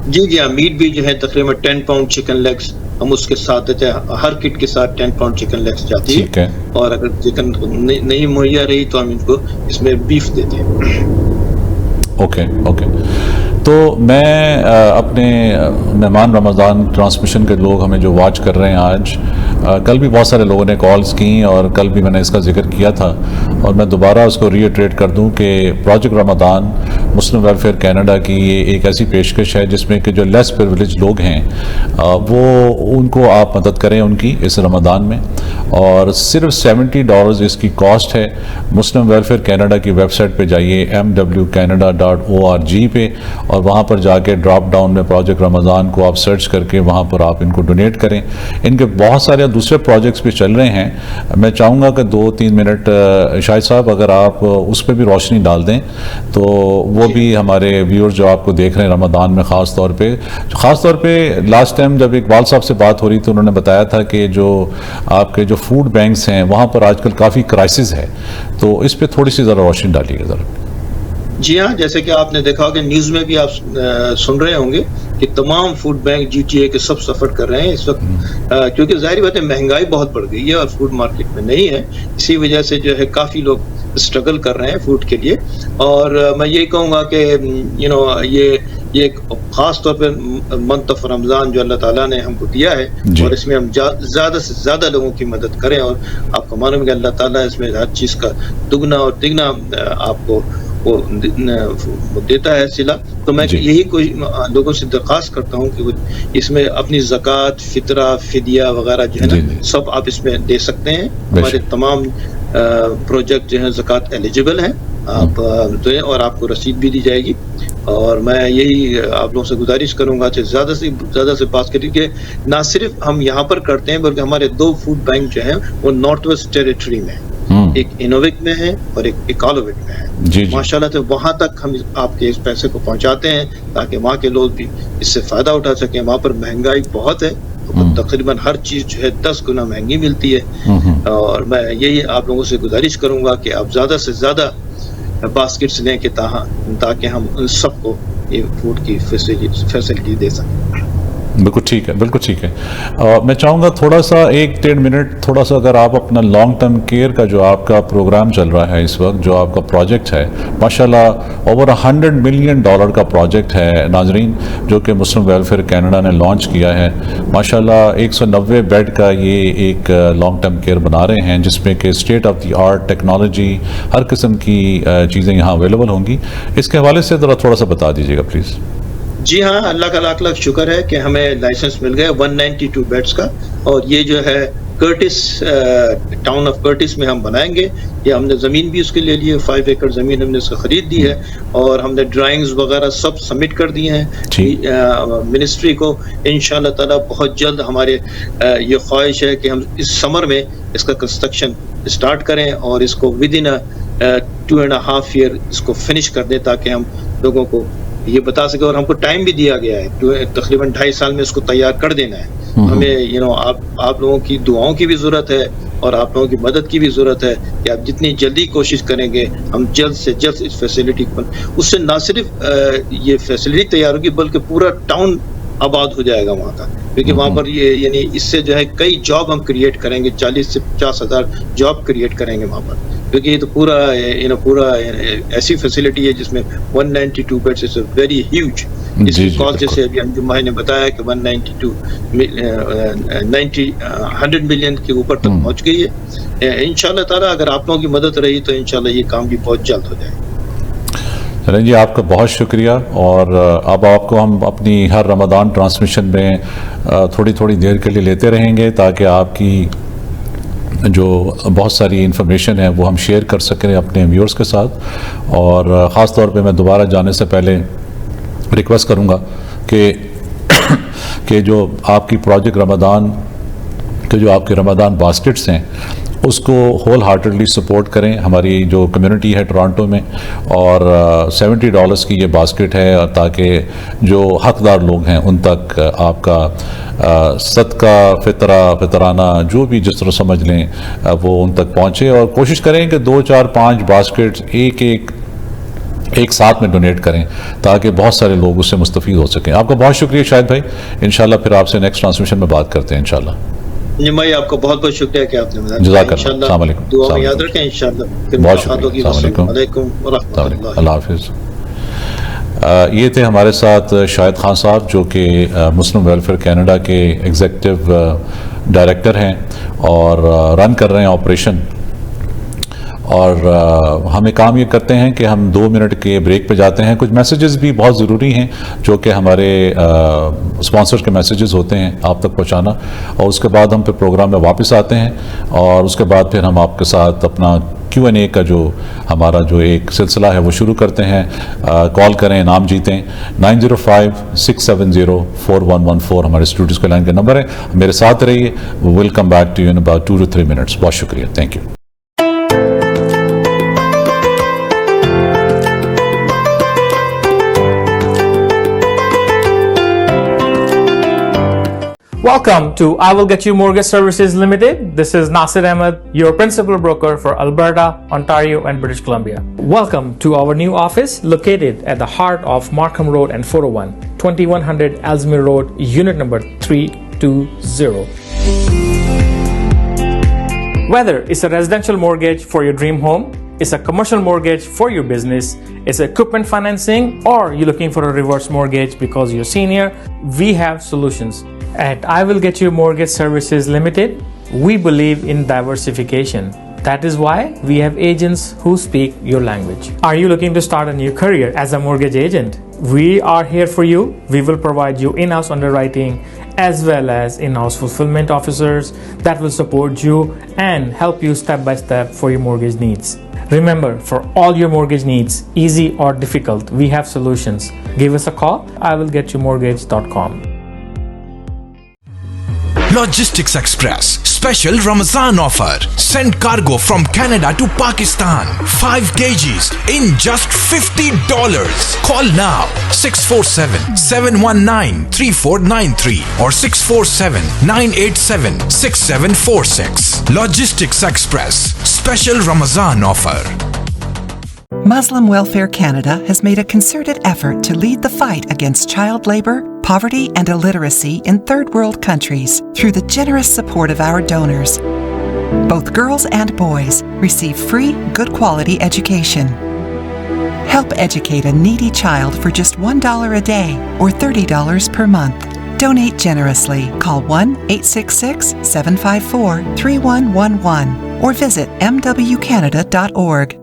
جی ہاں، میٹ بھی جو ہے تقریباً 10 پاؤنڈ چکن لیگس ہم اس کے ساتھ دیتے ہیں. ہر کٹ کے ساتھ 10 پاؤنڈ چکن لیگس جاتی ہے اور اگر چکن نہیں مہیا رہی تو ہم ان کو اس میں بیف دیتے ہیں. اوکے. تو میں اپنے مہمان رمضان ٹرانسمیشن کے لوگ ہمیں جو واچ کر رہے ہیں آج، کل بھی بہت سارے لوگوں نے کالز کیں اور کل بھی میں نے اس کا ذکر کیا تھا اور میں دوبارہ اس کو ری ایٹریٹ کر دوں کہ پروجیکٹ رمضان مسلم ویلفیئر کینیڈا کی یہ ایک ایسی پیشکش ہے جس میں کہ جو لیس پریویلیج لوگ ہیں وہ ان کو آپ مدد کریں ان کی اس رمضان میں. اور صرف $70 اس کی کاسٹ ہے. مسلم ویلفیئر کینیڈا کی ویب سائٹ پہ جائیے mwcanada.org پہ اور وہاں پر جا کے ڈراپ ڈاؤن میں پروجیکٹ رمضان کو آپ سرچ کر کے وہاں پر آپ ان کو ڈونیٹ کریں. ان کے بہت سارے دوسرے پروجیکٹس بھی چل رہے ہیں. میں چاہوں گا کہ 2-3 منٹ شاہد صاحب اگر آپ اس پہ بھی روشنی ڈال دیں تو وہ بھی ہمارے ویورز جو آپ کو دیکھ رہے ہیں رمضان میں خاص طور پہ لاسٹ ٹائم جب اقبال صاحب سے بات ہو رہی تھی انہوں نے بتایا تھا کہ جو آپ کے جو فوڈ بینکس ہیں وہاں پر آج کل کافی کرائسس ہے، تو اس پہ تھوڑی سی ذرا روشنی ڈالیے گا ذرا. جی ہاں، جیسے کہ آپ نے دیکھا کہ نیوز میں بھی آپ سن رہے ہوں گے کہ تمام فوڈ بینک GTA کے سب سفر کر رہے ہیں اس وقت، کیونکہ ظاہری بات ہے مہنگائی بہت بڑھ گئی ہے اور فوڈ مارکیٹ میں نہیں ہے. اسی وجہ سے جو ہے کافی لوگ اسٹرگل کر رہے ہیں فوڈ کے لیے. اور میں یہی کہوں گا کہ یہ خاص طور پہ منتھ آف رمضان جو اللہ تعالیٰ نے ہم کو دیا ہے اور اس میں ہم زیادہ سے زیادہ لوگوں کی مدد کریں اور آپ کو معلوم ہے کہ اللہ تعالیٰ اس میں ہر چیز کا دگنا اور تگنا آپ کو وہ دیتا ہے صلہ. تو میں یہی کوئی لوگوں سے درخواست کرتا ہوں کہ اس میں اپنی زکوٰۃ، فطرہ، فدیہ وغیرہ جو ہے نا سب آپ اس میں دے سکتے ہیں. ہمارے تمام پروجیکٹ جو ہیں زکوٰۃ ایلیجیبل ہیں آپ دیں اور آپ کو رسید بھی دی جائے گی. اور میں یہی آپ لوگوں سے گزارش کروں گا کہ زیادہ سے بات کریں کہ نہ صرف ہم یہاں پر کرتے ہیں بلکہ ہمارے 2 فوڈ بینک جو ہیں وہ نارتھ ویسٹ ٹیریٹری میں ہیں، ایک انووک میں ہے اور ایک اکالوک میں ہے. ماشاءاللہ سے وہاں تک ہم آپ کے اس پیسے کو پہنچاتے ہیں تاکہ وہاں کے لوگ بھی اس سے فائدہ اٹھا سکیں. وہاں پر مہنگائی بہت ہے، تقریباً ہر چیز جو ہے 10 گنا مہنگی ملتی ہے. اور میں یہی آپ لوگوں سے گزارش کروں گا کہ آپ زیادہ سے زیادہ باسکٹس لیں کہ تاکہ ہم ان سب کو یہ فوڈ کی فیسلٹی دے سکیں. بالکل ٹھیک ہے. میں چاہوں گا تھوڑا سا 1-1.5 منٹ تھوڑا سا اگر آپ اپنا لانگ ٹرم کیئر کا جو آپ کا پروگرام چل رہا ہے اس وقت، جو آپ کا پروجیکٹ ہے ماشاءاللہ اوور $100 ملین کا پروجیکٹ ہے ناظرین، جو کہ مسلم ویلفیئر کینیڈا نے لانچ کیا ہے. ماشاءاللہ 190 بیڈ کا یہ ایک لانگ ٹرم کیئر بنا رہے ہیں جس میں کہ state of the art technology ہر قسم کی چیزیں یہاں اویلیبل ہوں گی. اس کے حوالے سے ذرا تھوڑا سا بتا دیجیے گا پلیز. جی ہاں، اللہ کا لاکھ لاکھ شکر ہے کہ ہمیں لائسنس مل گیا 192 بیڈس کا اور یہ جو ہے کرٹس ٹاؤن آف کرٹس میں ہم بنائیں گے. یہ ہم نے زمین بھی اس کے لے لی ہے، 5 ایکڑ زمین ہم نے اس کو خرید دی ہے اور ہم نے ڈرائنگز وغیرہ سب سبمٹ کر دیے ہیں منسٹری کو. انشاءاللہ تعالیٰ بہت جلد ہمارے یہ خواہش ہے کہ ہم اس سمر میں اس کا کنسٹرکشن اسٹارٹ کریں اور اس کو ودن 2.5 ایئر اس کو فنش کر دیں تاکہ ہم لوگوں کو یہ بتا سکے. اور ہم کو ٹائم بھی دیا گیا ہے، تقریباً 2.5 سال میں اس کو تیار کر دینا ہے. ہمیں آپ لوگوں کی دعاؤں کی بھی ضرورت ہے اور آپ لوگوں کی مدد کی بھی ضرورت ہے کہ آپ جتنی جلدی کوشش کریں گے ہم جلد سے جلد اس فیسلٹی کو، اس سے نہ صرف یہ فیسلٹی تیار ہوگی بلکہ پورا ٹاؤن آباد ہو جائے گا وہاں کا. کیونکہ وہاں پر یہ اس سے جو ہے کئی جاب ہم کریٹ کریں گے، 40 سے 50 ہزار جاب کریٹ کریں گے وہاں پر. کیونکہ یہ تو پورا ایسی فیسلٹی ہے جس میں 192 بیڈس از ویری ہیوج. اس کی کاسٹ جیسے ابھی انجم بھائی نے بتایا کہ 100 ملین کے اوپر تک پہنچ گئی ہے. انشاءاللہ تعالیٰ اگر آپ لوگوں کی مدد رہی تو انشاءاللہ یہ کام بھی بہت جلد ہو جائے. چلیں جی، آپ کا بہت شکریہ. اور اب آپ کو ہم اپنی ہر رمضان ٹرانسمیشن میں تھوڑی تھوڑی دیر کے لیے لیتے رہیں گے تاکہ آپ کی جو بہت ساری انفارمیشن ہے وہ ہم شیئر کر سکیں اپنے ویورز کے ساتھ. اور خاص طور پہ میں دوبارہ جانے سے پہلے ریکویسٹ کروں گا کہ جو آپ کی پروجیکٹ رمضان کے جو آپ کے رمضان باسکٹس ہیں اس کو ہول ہارٹڈلی سپورٹ کریں. ہماری جو کمیونٹی ہے ٹورانٹو میں، اور $70 کی یہ باسکٹ ہے تاکہ جو حقدار لوگ ہیں ان تک آپ کا صدقہ فطرانہ جو بھی جس طرح سمجھ لیں وہ ان تک پہنچے. اور کوشش کریں کہ 2 4 5 باسکٹس ایک ساتھ میں ڈونیٹ کریں تاکہ بہت سارے لوگ اس سے مستفید ہو سکیں. آپ کا بہت شکریہ شاہد بھائی. انشاءاللہ پھر آپ سے نیکسٹ ٹرانسمیشن میں بات کرتے ہیں انشاءاللہ. جی بھائی آپ کو بہت بہت شکریہ کہ آپ نے جزاک اللہ. السلام علیکم. دعا میں یاد رکھیں انشاءاللہ. بہت شکریہ. السلام علیکم ورحمۃ اللہ. اللہ حافظ. یہ تھے ہمارے ساتھ شاہد خان صاحب جو کہ مسلم ویلفیئر کینیڈا کے ایگزیکٹو ڈائریکٹر ہیں اور رن کر رہے ہیں آپریشن. اور ہم ایک کام یہ کرتے ہیں کہ ہم 2 منٹ کے بریک پہ جاتے ہیں. کچھ میسیجز بھی بہت ضروری ہیں جو کہ ہمارے اسپانسر کے میسیجز ہوتے ہیں آپ تک پہنچانا. اور اس کے بعد ہم پھر پروگرام میں واپس آتے ہیں اور اس کے بعد پھر ہم آپ کے ساتھ اپنا Q&A کا جو ہمارا جو ایک سلسلہ ہے وہ شروع کرتے ہیں. کال کریں، انعام جیتیں. 905-670-4114 ہمارے اسٹوڈیوز کے لائن کا نمبر ہے. میرے ساتھ رہیے. Well come back to you in about 2 to 3 minutes. بہت شکریہ. Thank you. Welcome to I Will Get You Mortgage Services Limited. This is Nasir Ahmed, your principal broker for Alberta, Ontario, and British Columbia. Welcome to our new office located at the heart of Markham Road and 401, 2100 Ellesmere Road, unit number 320. Whether it's a residential mortgage for your dream home, it's a commercial mortgage for your business, it's equipment financing, or you're looking for a reverse mortgage because you're senior, we have solutions. At I Will Get You Mortgage Services Limited, we believe in diversification. That is why we have agents who speak your language. Are you looking to start a new career as a mortgage agent? We are here for you. We will provide you in-house underwriting as well as in-house fulfillment officers that will support you and help you step by step for your mortgage needs. Remember, for all your mortgage needs, easy or difficult, we have solutions. Give us a call, iwillgetyoumortgage.com. Logistics Express special Ramazan offer. Send cargo from Canada to Pakistan 5 kgs in just $50. Call now 647-719-3493 or 647-987-6746. Logistics Express special Ramazan offer. Muslim Welfare Canada has made a concerted effort to lead the fight against child labor, poverty, and illiteracy in third world countries through the generous support of our donors. Both girls and boys receive free, good quality education. Help educate a needy child for just $1 a day or $30 per month. Donate generously. Call 1-866-754-3111 or visit mwcanada.org.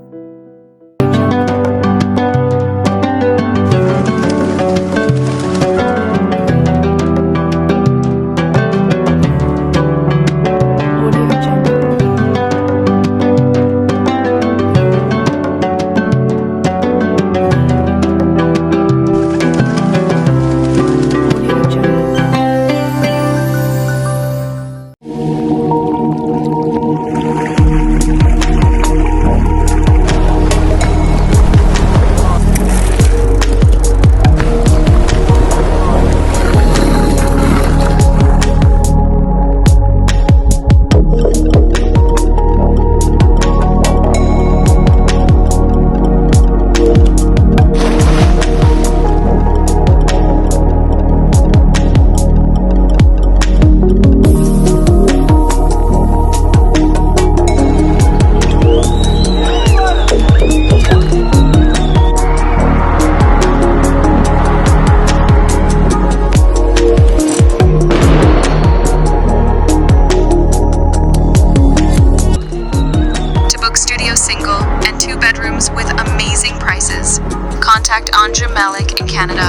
contact Andrew Malik in Canada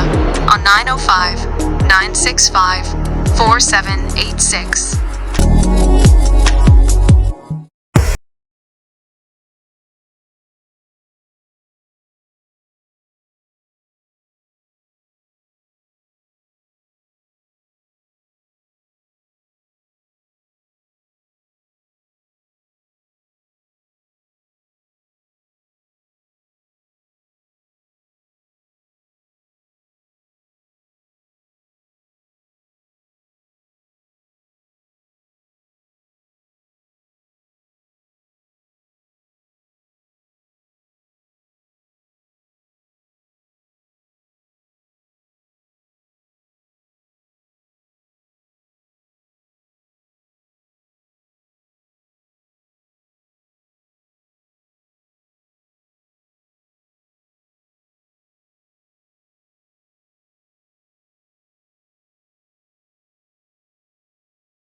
on 905-965-4786.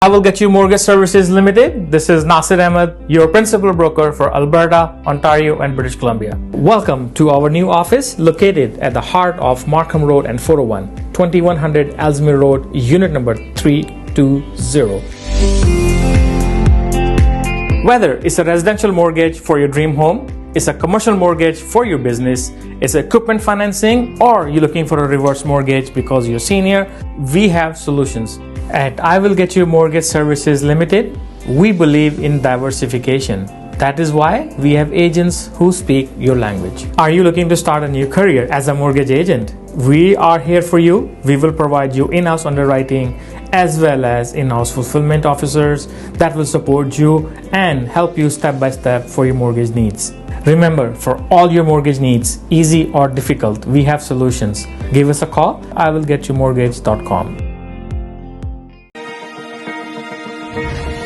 I will get you Mortgage Services Limited. This is Nasir Ahmed, your principal broker for Alberta, Ontario, and British Columbia. Welcome to our new office located at the heart of Markham Road and 401, 2100 Ellesmere Road, unit number 320. Whether it's a residential mortgage for your dream home, it's a commercial mortgage for your business, it's equipment financing, or you're looking for a reverse mortgage because you're senior, we have solutions. At I Will Get You Mortgage Services Limited, we believe in diversification. That is why we have agents who speak your language. Are you looking to start a new career as a mortgage agent? We are here for you. We will provide you in-house underwriting as well as in-house fulfillment officers that will support you and help you step by step for your mortgage needs. Remember, for all your mortgage needs, easy or difficult, we have solutions. Give us a call, iwillgetyouMortgage.com.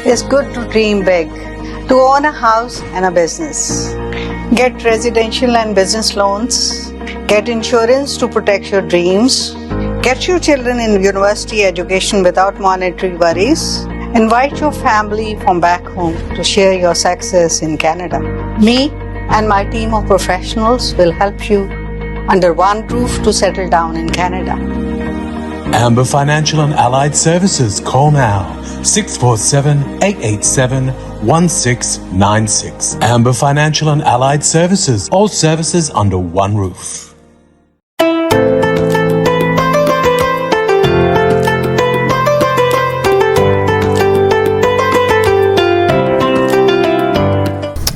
It's good to dream big, to own a house and a business. Get residential and business loans. Get insurance to protect your dreams. Get your children in university education without monetary worries. Invite your family from back home to share your success in Canada. Me and my team of professionals will help you under one roof to settle down in Canada. Amber Financial and Allied Services. Call now 647-887-1696. Amber Financial and Allied Services. All services under one roof.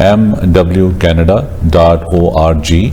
mwcanada.org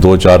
2, 4,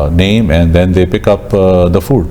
name and then they pick up the food.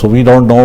so we don't know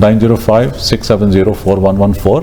905-670-4114।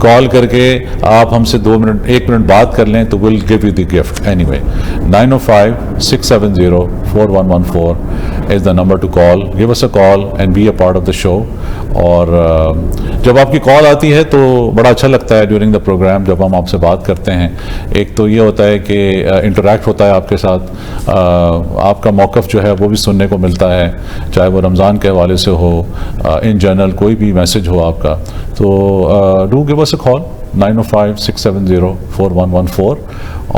کال کر کے آپ ہم سے 1 minute بات کر لیں تو we'll give you the gift anyway. 905-670-4114 is the number to call. Give us a call and be a part of the show. اور جب آپ کی کال آتی ہے تو بڑا اچھا لگتا ہے ڈیورنگ دا پروگرام جب ہم آپ سے بات کرتے ہیں. ایک تو یہ ہوتا ہے کہ انٹریکٹ ہوتا ہے آپ کے ساتھ, آپ کا موقف جو ہے وہ بھی سننے کو ملتا ہے, چاہے وہ رمضان کے حوالے سے ہو, ان جنرل کوئی بھی میسج ہو آپ کا. تو ڈو گیو اس اے کال 905-670-4114.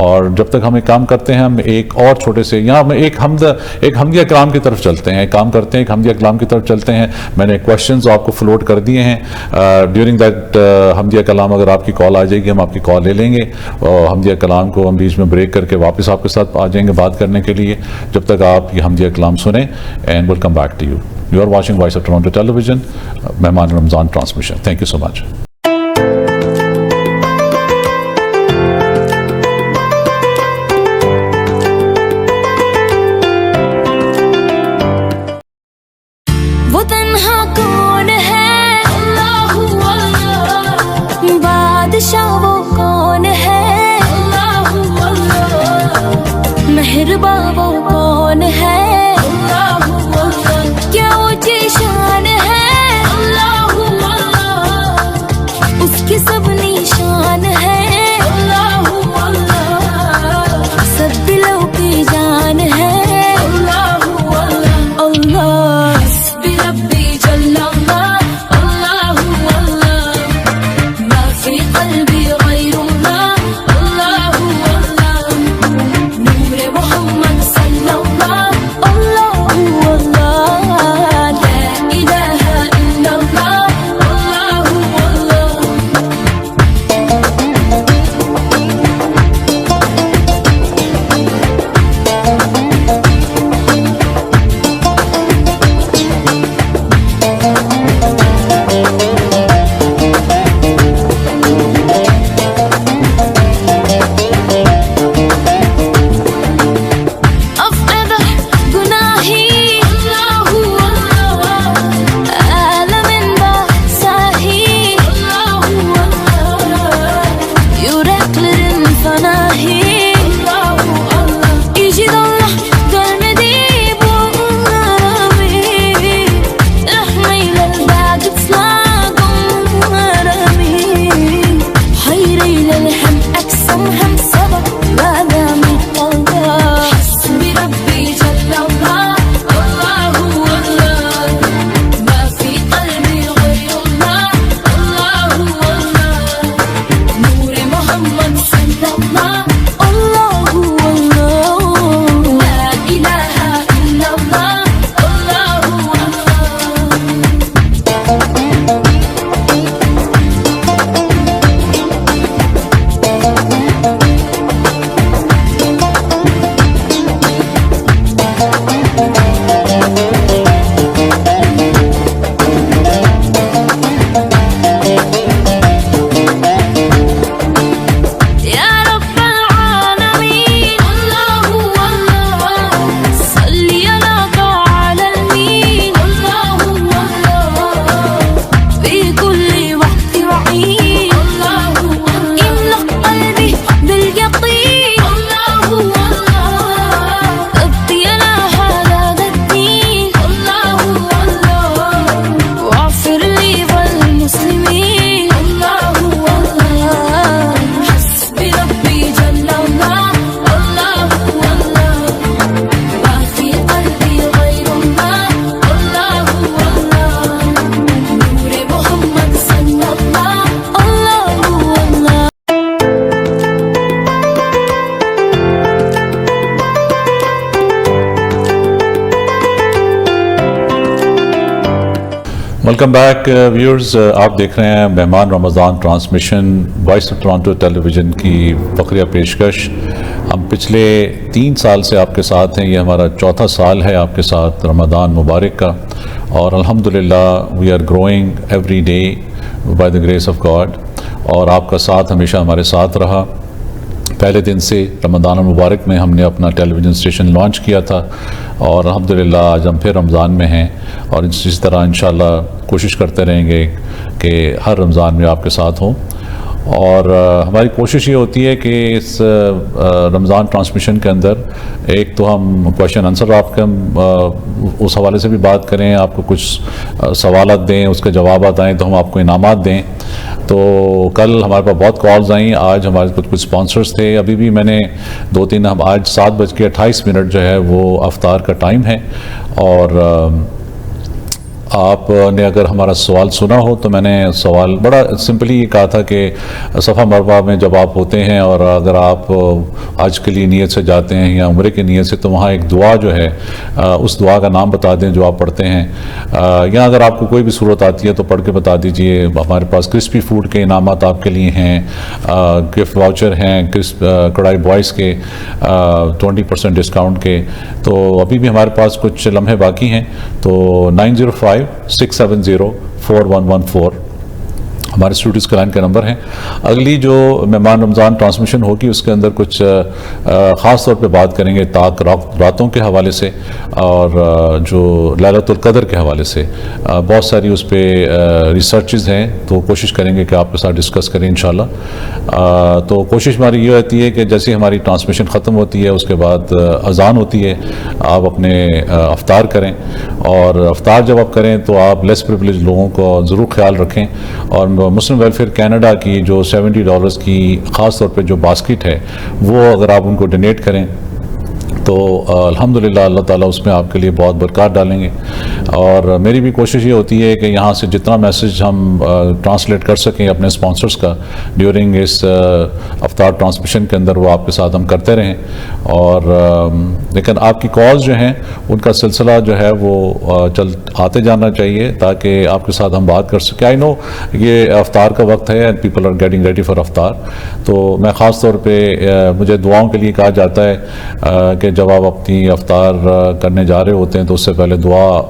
اور جب تک ہم ایک کام کرتے ہیں, ہم ایک اور چھوٹے سے یہاں ہم ایک حمدیہ کلام کی طرف چلتے ہیں, ایک کام کرتے ہیں, ایک حمدیہ کلام کی طرف چلتے ہیں. میں نے کوشچنز آپ کو فلوٹ کر دیے ہیں. ڈیورنگ دیٹ حمدیہ کلام اگر آپ کی کال آ جائے گی ہم آپ کی کال لے لیں گے, اور حمدیہ کلام کو ہم بیچ میں بریک کر کے واپس آپ کے ساتھ آ جائیں گے بات کرنے کے لیے, جب تک آپ یہ حمدیہ کلام سنیں. And welcome back to you. You are watching voice of Toronto tele vision, مہمان رمضان transmission. Thank you so much. Welcome back viewers. آپ دیکھ رہے ہیں مہمان رمضان transmission voice of Toronto tele vision کی فقریہ پیشکش. ہم پچھلے 3 سال سے آپ کے ساتھ ہیں, یہ ہمارا 4تھا سال ہے آپ کے ساتھ رمضان مبارک کا, اور الحمدللہ we are growing every day by the grace of God. اور آپ کا ساتھ ہمیشہ ہمارے ساتھ رہا. پہلے دن سے رمضان المبارک میں ہم نے اپنا ٹیلی ویژن اسٹیشن لانچ کیا تھا, اور الحمدللہ آج ہم پھر رمضان میں ہیں, اور اسی طرح انشاءاللہ کوشش کرتے رہیں گے کہ ہر رمضان میں آپ کے ساتھ ہوں. اور ہماری کوشش یہ ہوتی ہے کہ اس رمضان ٹرانسمیشن کے اندر ایک تو ہم کویشچن آنسر آپ کے اس حوالے سے بھی بات کریں, آپ کو کچھ سوالات دیں, اس کے جوابات آئیں تو ہم آپ کو انعامات دیں. تو کل ہمارے پاس بہت کالز آئیں, آج ہمارے کچھ اسپانسرز تھے, ابھی بھی میں نے 2-3 ہم آج 7:28 جو ہے وہ افطار کا ٹائم ہے. اور آپ نے اگر ہمارا سوال سنا ہو تو میں نے سوال بڑا سمپلی یہ کہا تھا کہ صفا مروہ میں جب آپ ہوتے ہیں اور اگر آپ حج کے لیے نیت سے جاتے ہیں یا عمرے کی نیت سے, تو وہاں ایک دعا جو ہے اس دعا کا نام بتا دیں جو آپ پڑھتے ہیں, یا اگر آپ کو کوئی بھی صورت آتی ہے تو پڑھ کے بتا دیجئے. ہمارے پاس کرسپی فوڈ کے انعامات آپ کے لیے ہیں, گفٹ واؤچر ہیں کڑھائی بوائز کے 20% ڈسکاؤنٹ کے. تو ابھی بھی ہمارے پاس کچھ لمحے باقی ہیں, تو 9056704114 ہمارے اسٹوڈیوز کے لائن کا نمبر ہیں. اگلی جو مہمان رمضان ٹرانسمیشن ہوگی اس کے اندر کچھ خاص طور پہ بات کریں گے طاق راتوں کے حوالے سے اور جو لیلۃ القدر کے حوالے سے. بہت ساری اس پہ ریسرچز ہیں, تو کوشش کریں گے کہ آپ کے ساتھ ڈسکس کریں انشاءاللہ. تو کوشش ہماری یہ رہتی ہے کہ جیسے ہماری ٹرانسمیشن ختم ہوتی ہے اس کے بعد اذان ہوتی ہے, آپ اپنے افطار کریں, اور افطار جب آپ کریں تو آپ لیس پریویلیج لوگوں کو ضرور خیال رکھیں. اور مسلم ویلفیئر کینیڈا کی جو $70 کی خاص طور پہ جو باسکٹ ہے وہ اگر آپ ان کو ڈونیٹ کریں تو الحمدللہ اللہ تعالیٰ اس میں آپ کے لیے بہت برکات ڈالیں گے. اور میری بھی کوشش یہ ہوتی ہے کہ یہاں سے جتنا میسج ہم ٹرانسلیٹ کر سکیں اپنے اسپانسرز کا ڈیورنگ اس افطار ٹرانسمیشن کے اندر, وہ آپ کے ساتھ ہم کرتے رہیں. اور لیکن آپ کی کالز جو ہیں ان کا سلسلہ جو ہے وہ آتے جانا چاہیے تاکہ آپ کے ساتھ ہم بات کر سکیں. آئی نو یہ افطار کا وقت ہے and people are getting ready for افطار, تو میں خاص طور پہ مجھے دعاؤں کے لیے کہا جاتا ہے کہ جب آپ اپنی افطار کرنے جا رہے ہوتے ہیں تو اس سے پہلے دعا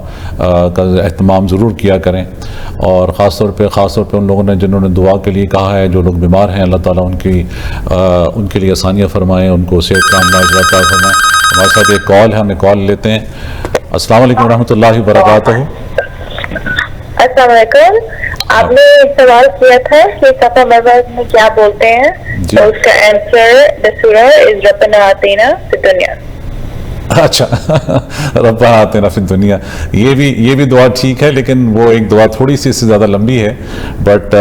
کا اہتمام ضرور کیا کریں. اور خاص طور پہ ان لوگوں نے جنہوں نے دعا کے لیے کہا ہے, جو لوگ بیمار ہیں, اللہ تعالیٰ ان کے لیے آسانیاں فرمائیں, ان کو صحت کامنا عطا فرمائیں. ہمارے ساتھ ایک کال ہے, ہم نے کال لیتے ہیں. السلام علیکم ورحمۃ اللہ وبرکاتہ. السلام علیکم. آپ نے سوال کیا تھا کہ صفا مروہ میں کیا بولتے ہیں, تو اس کا آنسر the surah is ربنا آتینا فی الدنیا. اچھا ربنا آتینا فی الدنیا, یہ بھی دعا ٹھیک ہے, لیکن وہ ایک دعا تھوڑی سی اس سے زیادہ لمبی ہے, but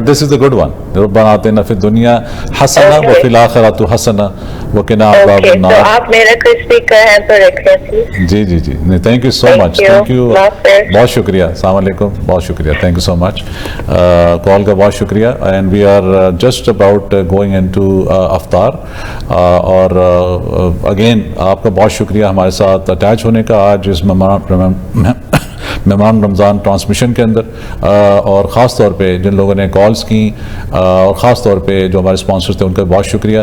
this is a good one. ربنا آتینا فی الدنیا حسنہ وفی الآخرۃ حسنہ وقنا عذاب النار. تو آپ میرا کرسپی کا آنسر رکھیں پلیز. جی, thank you so much, thank you, بہت شکریہ. السلام علیکم, بہت شکریہ, تھینک یو سو مچ, کال کا بہت شکریہ. And we are just about going in to افطار. اور اگین آپ کا بہت شکریہ ہمارے ساتھ اٹیچ ہونے کا آج اس مہمان رمضان ٹرانسمیشن کے اندر. اور خاص طور پہ جن لوگوں نے کالز کی اور خاص طور پہ جو ہمارے اسپانسرز تھے ان کا بہت شکریہ.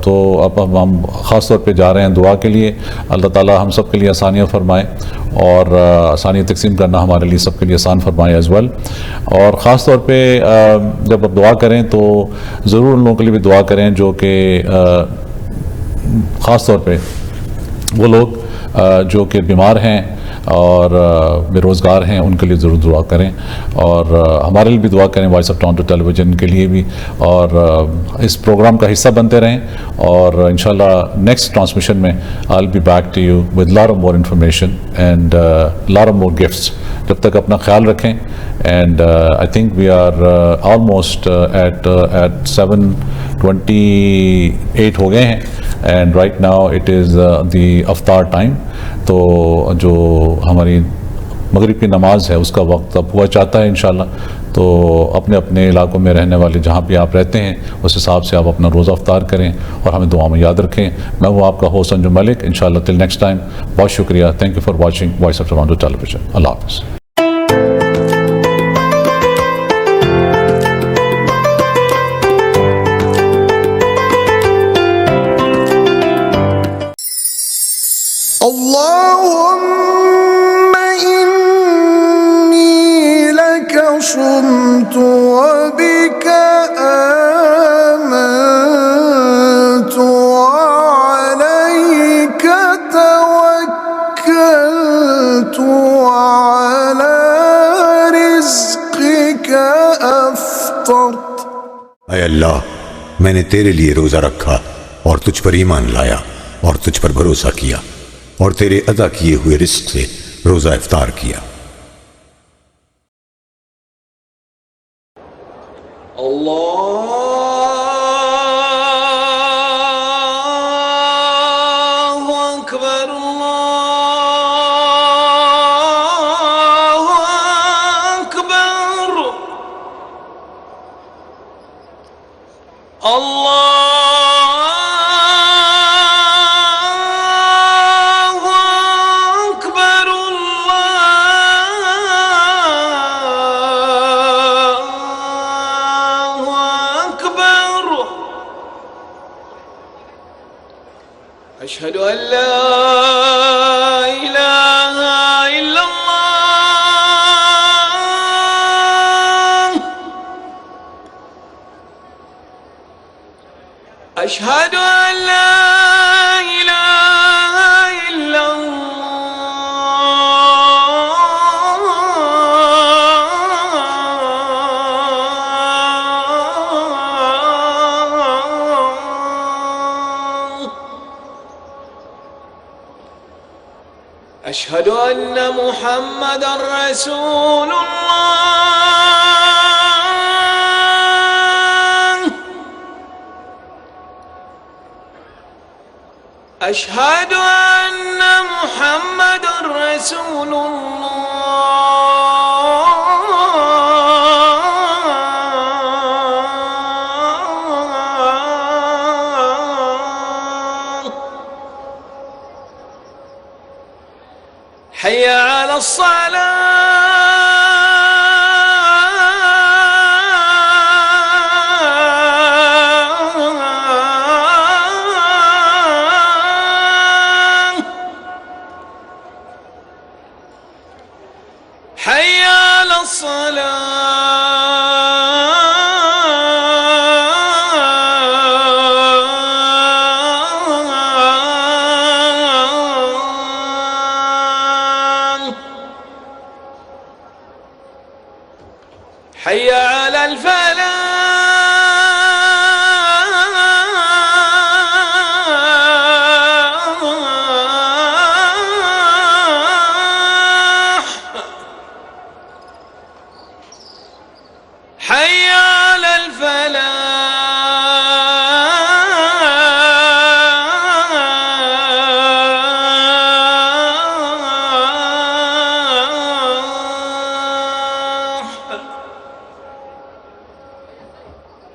تو اب ہم خاص طور پہ جا رہے ہیں دعا کے لیے. اللہ تعالیٰ ہم سب کے لیے آسانیاں فرمائے اور آسانیاں تقسیم کرنا ہمارے لیے سب کے لیے آسان فرمائے ایز ویل. اور خاص طور پہ جب آپ دعا کریں تو ضرور ان لوگوں کے لیے بھی دعا کریں جو کہ خاص طور پہ وہ لوگ جو کہ بیمار ہیں اور بے روزگار ہیں, ان کے لیے ضرور دعا کریں. اور ہمارے لیے بھی دعا کریں, وائس آف ٹورنٹو ٹیلی ویژن کے لیے بھی, اور اس پروگرام کا حصہ بنتے رہیں. اور انشاءاللہ نیکسٹ ٹرانسمیشن میں I'll be back to you with lot of more information and lot of more gifts. جب تک اپنا خیال رکھیں. And I think we are almost at 7:28 ہو گئے ہیں, and right now it is the افطار ٹائم. تو جو ہماری مغرب کی نماز ہے اس کا وقت اب ہوا چاہتا ہے انشاءاللہ. تو اپنے اپنے علاقوں میں رہنے والے جہاں بھی آپ رہتے ہیں اس حساب سے آپ اپنا روزہ افطار کریں اور ہمیں دعا میں یاد رکھیں. میں ہوں آپ کا ہوسٹ انجم ملک. انشاءاللہ ٹل نیکسٹ ٹائم. بہت شکریہ. Thank you for watching voice of Toronto tele vision. اللہ حافظ. اللهم إني لك صمت وبك آمنت وعليك توكلت وعلى اے اللہ میں نے تیرے لیے روزہ رکھا اور تجھ پر ایمان لایا اور تجھ پر بھروسہ کیا اور تیرے عطا کیے ہوئے رزق سے روزہ افطار کیا. أشهد أن لا إله إلا الله أشهد أن لا إله إلا أشهد أن محمدًا رسول الله أشهد أن محمدًا رسول حي على الصلاة حي على حي على الفلاح حي على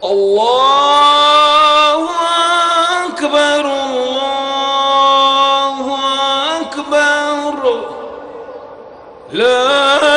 الله أكبر الله أكبر لا